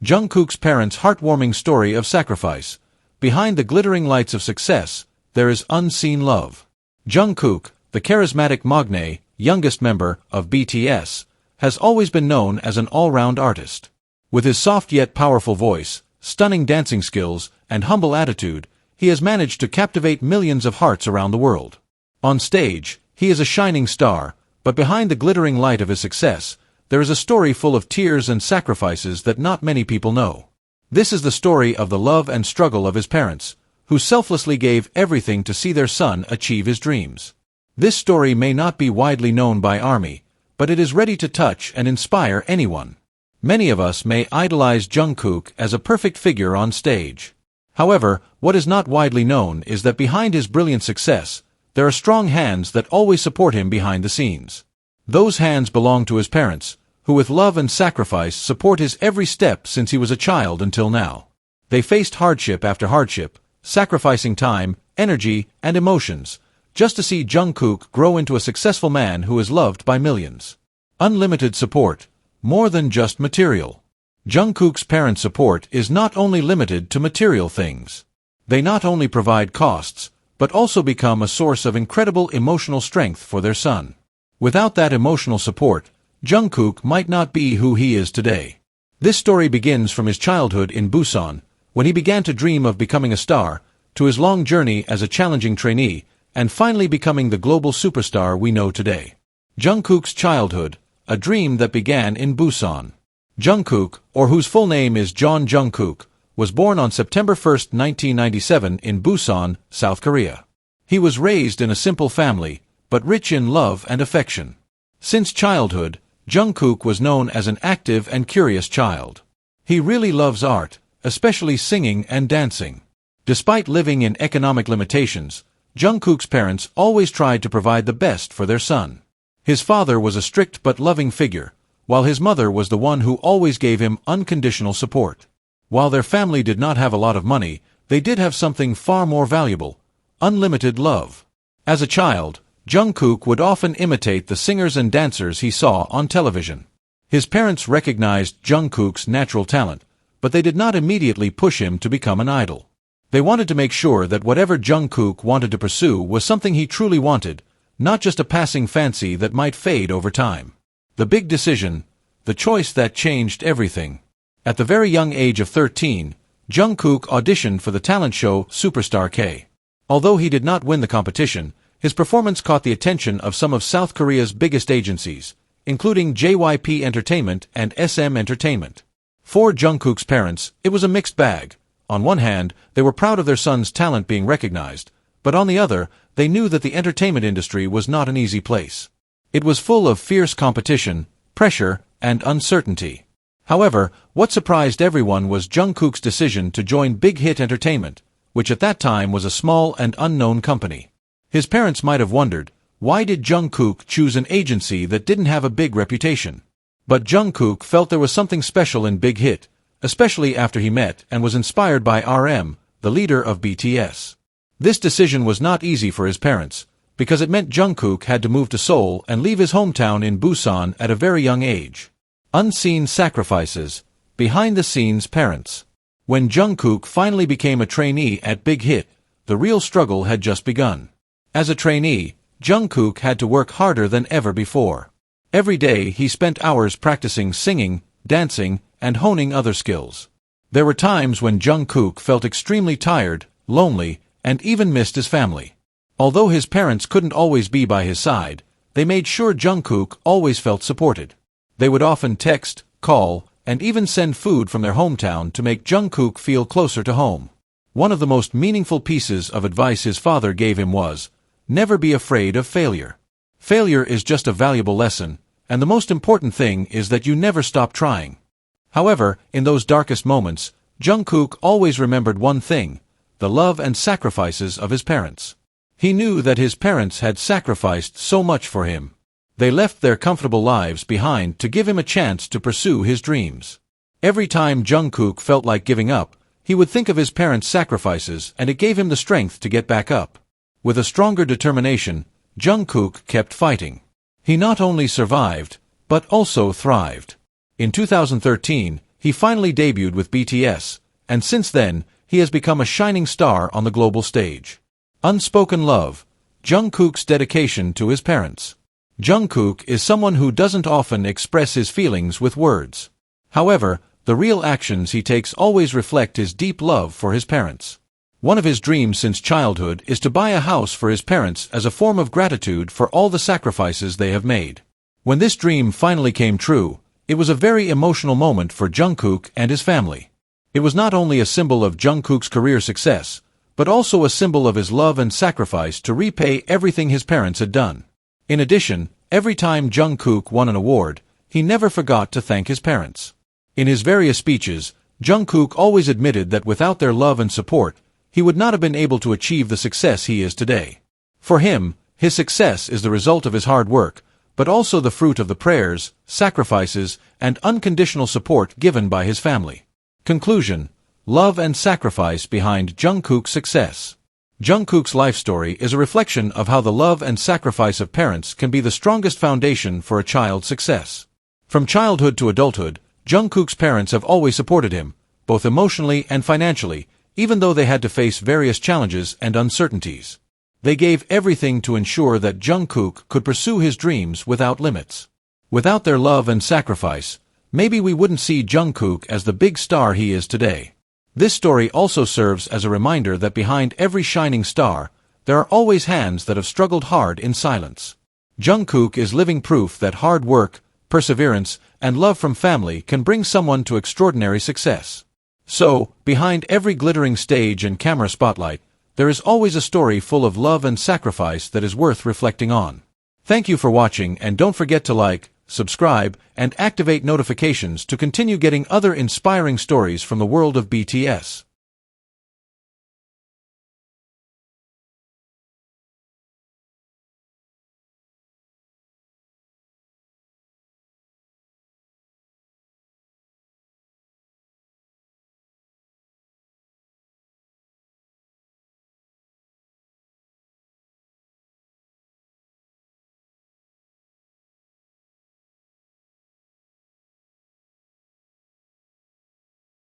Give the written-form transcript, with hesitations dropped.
Jungkook's parents' heartwarming story of sacrifice. Behind the glittering lights of success, there is unseen love. Jungkook, the charismatic magne, youngest member of BTS, has always been known as an all-round artist. With his soft yet powerful voice, stunning dancing skills, and humble attitude, he has managed to captivate millions of hearts around the world. On stage, he is a shining star, but behind the glittering light of his success, there is a story full of tears and sacrifices that not many people know. This is the story of the love and struggle of his parents, who selflessly gave everything to see their son achieve his dreams. This story may not be widely known by ARMY, but it is ready to touch and inspire anyone. Many of us may idolize Jungkook as a perfect figure on stage. However, what is not widely known is that behind his brilliant success, there are strong hands that always support him behind the scenes. Those hands belong to his parents, who with love and sacrifice support his every step since he was a child until now. They faced hardship after hardship, sacrificing time, energy, and emotions, just to see Jungkook grow into a successful man who is loved by millions. Unlimited support, more than just material. Jungkook's parent support is not only limited to material things. They not only provide costs, but also become a source of incredible emotional strength for their son. Without that emotional support, Jungkook might not be who he is today. This story begins from his childhood in Busan, when he began to dream of becoming a star, to his long journey as a challenging trainee, and finally becoming the global superstar we know today. Jungkook's childhood, a dream that began in Busan. Jungkook, or whose full name is John Jungkook, was born on September 1, 1997 in Busan, South Korea. He was raised in a simple family, but rich in love and affection. Since childhood, Jungkook was known as an active and curious child. He really loves art, especially singing and dancing. Despite living in economic limitations, Jungkook's parents always tried to provide the best for their son. His father was a strict but loving figure, while his mother was the one who always gave him unconditional support. While their family did not have a lot of money, they did have something far more valuable: unlimited love. As a child, Jungkook would often imitate the singers and dancers he saw on television. His parents recognized Jungkook's natural talent, but they did not immediately push him to become an idol. They wanted to make sure that whatever Jungkook wanted to pursue was something he truly wanted, not just a passing fancy that might fade over time. The big decision, the choice that changed everything. At the very young age of 13, Jungkook auditioned for the talent show Superstar K. Although he did not win the competition, his performance caught the attention of some of South Korea's biggest agencies, including JYP Entertainment and SM Entertainment. For Jungkook's parents, it was a mixed bag. On one hand, they were proud of their son's talent being recognized, but on the other, they knew that the entertainment industry was not an easy place. It was full of fierce competition, pressure, and uncertainty. However, what surprised everyone was Jungkook's decision to join Big Hit Entertainment, which at that time was a small and unknown company. His parents might have wondered, why did Jungkook choose an agency that didn't have a big reputation? But Jungkook felt there was something special in Big Hit, especially after he met and was inspired by RM, the leader of BTS. This decision was not easy for his parents, because it meant Jungkook had to move to Seoul and leave his hometown in Busan at a very young age. Unseen sacrifices, behind-the-scenes parents. When Jungkook finally became a trainee at Big Hit, the real struggle had just begun. As a trainee, Jungkook had to work harder than ever before. Every day he spent hours practicing singing, dancing, and honing other skills. There were times when Jungkook felt extremely tired, lonely, and even missed his family. Although his parents couldn't always be by his side, they made sure Jungkook always felt supported. They would often text, call, and even send food from their hometown to make Jungkook feel closer to home. One of the most meaningful pieces of advice his father gave him was, never be afraid of failure. Failure is just a valuable lesson, and the most important thing is that you never stop trying. However, in those darkest moments, Jungkook always remembered one thing: the love and sacrifices of his parents. He knew that his parents had sacrificed so much for him. They left their comfortable lives behind to give him a chance to pursue his dreams. Every time Jungkook felt like giving up, he would think of his parents' sacrifices, and it gave him the strength to get back up. With a stronger determination, Jungkook kept fighting. He not only survived, but also thrived. In 2013, He finally debuted with BTS, and since then, he has become a shining star on the global stage. Unspoken love. Jungkook's dedication to his parents. Jungkook is someone who doesn't often express his feelings with words. However, the real actions he takes always reflect his deep love for his parents. One of his dreams since childhood is to buy a house for his parents as a form of gratitude for all the sacrifices they have made. When this dream finally came true, it was a very emotional moment for Jungkook and his family. It was not only a symbol of Jungkook's career success, but also a symbol of his love and sacrifice to repay everything his parents had done. In addition, every time Jungkook won an award, he never forgot to thank his parents. In his various speeches, Jungkook always admitted that without their love and support, he would not have been able to achieve the success he is today. For him, his success is the result of his hard work, but also the fruit of the prayers, sacrifices, and unconditional support given by his family. Conclusion: love and sacrifice behind Jungkook's success. Jungkook's life story is a reflection of how the love and sacrifice of parents can be the strongest foundation for a child's success. From childhood to adulthood, Jungkook's parents have always supported him, both emotionally and financially, even though they had to face various challenges and uncertainties. They gave everything to ensure that Jungkook could pursue his dreams without limits. Without their love and sacrifice, maybe we wouldn't see Jungkook as the big star he is today. This story also serves as a reminder that behind every shining star, there are always hands that have struggled hard in silence. Jungkook is living proof that hard work, perseverance, and love from family can bring someone to extraordinary success. So, behind every glittering stage and camera spotlight, there is always a story full of love and sacrifice that is worth reflecting on. Thank you for watching, and don't forget to like, subscribe, and activate notifications to continue getting other inspiring stories from the world of BTS.